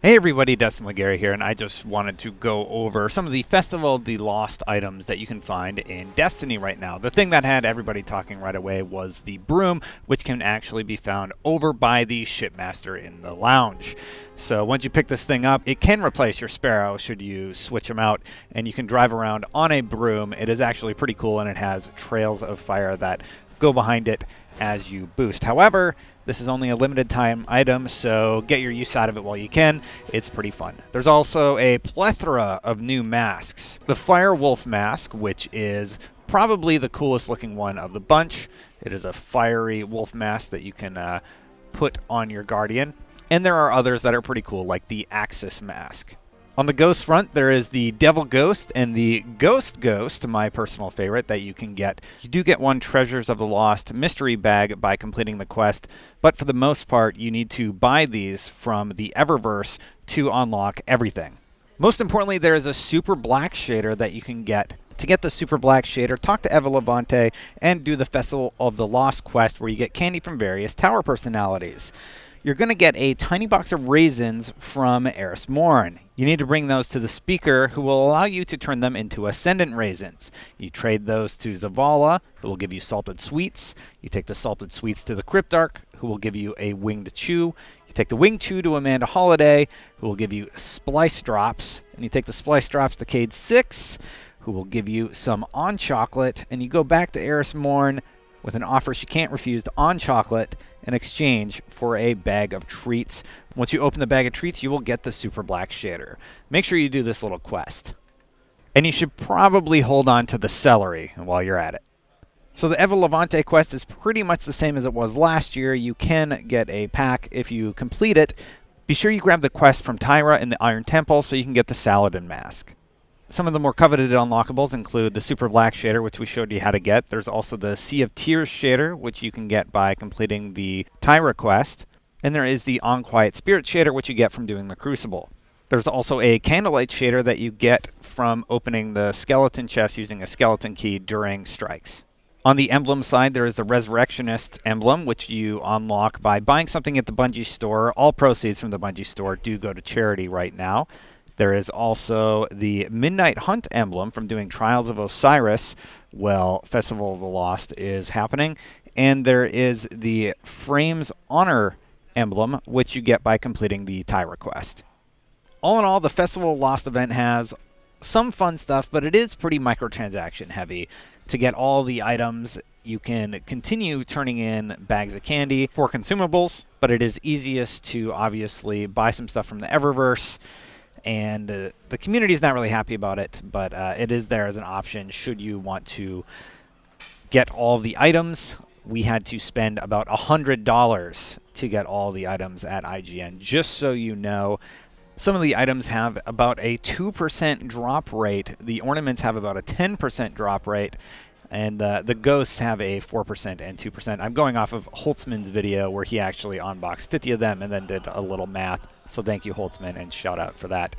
Hey everybody, Dustin Legary here, and I just wanted to go over some of the Festival of the Lost items that you can find in Destiny right now. The thing that had everybody talking right away was the broom, which can actually be found over by the shipmaster in the lounge. So once you pick this thing up, it can replace your sparrow should you switch them out, and you can drive around on a broom. It is actually pretty cool, and it has trails of fire that go behind it as you boost. However, this is only a limited time item, so get your use out of it while you can. It's pretty fun. There's also a plethora of new masks. The FIREWOLF mask, which is probably the coolest looking one of the bunch. It is a fiery wolf mask that you can put on your guardian. And there are others that are pretty cool, like the Axis mask. On the ghost front, there is the Devil Ghost and the Ghost Ghost, my personal favorite, that you can get. You do get one Treasures of the Lost mystery bag by completing the quest, but for the most part, you need to buy these from the Eververse to unlock everything. Most importantly, there is a Super Black Shader that you can get. To get the Super Black Shader, talk to Eva Levante and do the Festival of the Lost quest, where you get candy from various tower personalities. You're going to get a tiny box of raisins from Eris Morn. You need to bring those to the speaker, who will allow you to turn them into Ascendant raisins. You trade those to Zavala, who will give you salted sweets. You take the salted sweets to the Cryptarch, who will give you a winged chew. You take the winged chew to Amanda Holiday, who will give you splice drops. And you take the splice drops to Cade 6, who will give you some on chocolate. And you go back to Eris Morn with an offer she can't refuse on chocolate in exchange for a bag of treats. Once you open the bag of treats, you will get the Super Black Shader. Make sure you do this little quest. And you should probably hold on to the celery while you're at it. So the Eva Levante quest is pretty much the same as it was last year. You can get a pack if you complete it. Be sure you grab the quest from Tyra in the Iron Temple so you can get the Saladin mask. Some of the more coveted unlockables include the Super Black Shader, which we showed you how to get. There's also the Sea of Tears Shader, which you can get by completing the Tyra quest. And there is the Unquiet Spirit Shader, which you get from doing the Crucible. There's also a Candlelight Shader that you get from opening the skeleton chest using a skeleton key during strikes. On the emblem side, there is the Resurrectionist emblem, which you unlock by buying something at the Bungie store. All proceeds from the Bungie store do go to charity right now. There is also the Midnight Hunt emblem from doing Trials of Osiris while Festival of the Lost is happening. And there is the Frames Honor emblem, which you get by completing the Tyra quest. All in all, the Festival of the Lost event has some fun stuff, but it is pretty microtransaction heavy. To get all the items, you can continue turning in bags of candy for consumables, but it is easiest to obviously buy some stuff from the Eververse. And the community is not really happy about it, but it is there as an option should you want to get all the items. We had to spend about $100 to get all the items at IGN. Just so you know, some of the items have about a 2% drop rate. The ornaments have about a 10% drop rate. And the ghosts have a 4% and 2%. I'm going off of Holtzman's video where he actually unboxed 50 of them and then did a little math. So thank you, Holtzman, and shout out for that.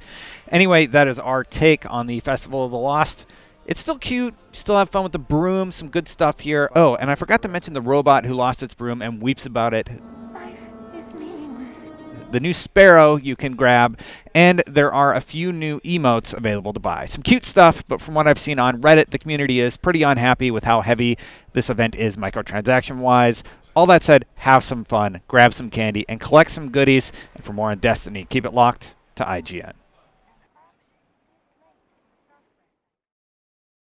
Anyway, that is our take on the Festival of the Lost. It's still cute. Still have fun with the broom. Some good stuff here. Oh, and I forgot to mention the robot who lost its broom and weeps about it. Life is meaningless. The new sparrow you can grab, and there are a few new emotes available to buy. Some cute stuff, but from what I've seen on Reddit, the community is pretty unhappy with how heavy this event is microtransaction-wise. All that said, have some fun, grab some candy, and collect some goodies. And for more on Destiny, keep it locked to IGN.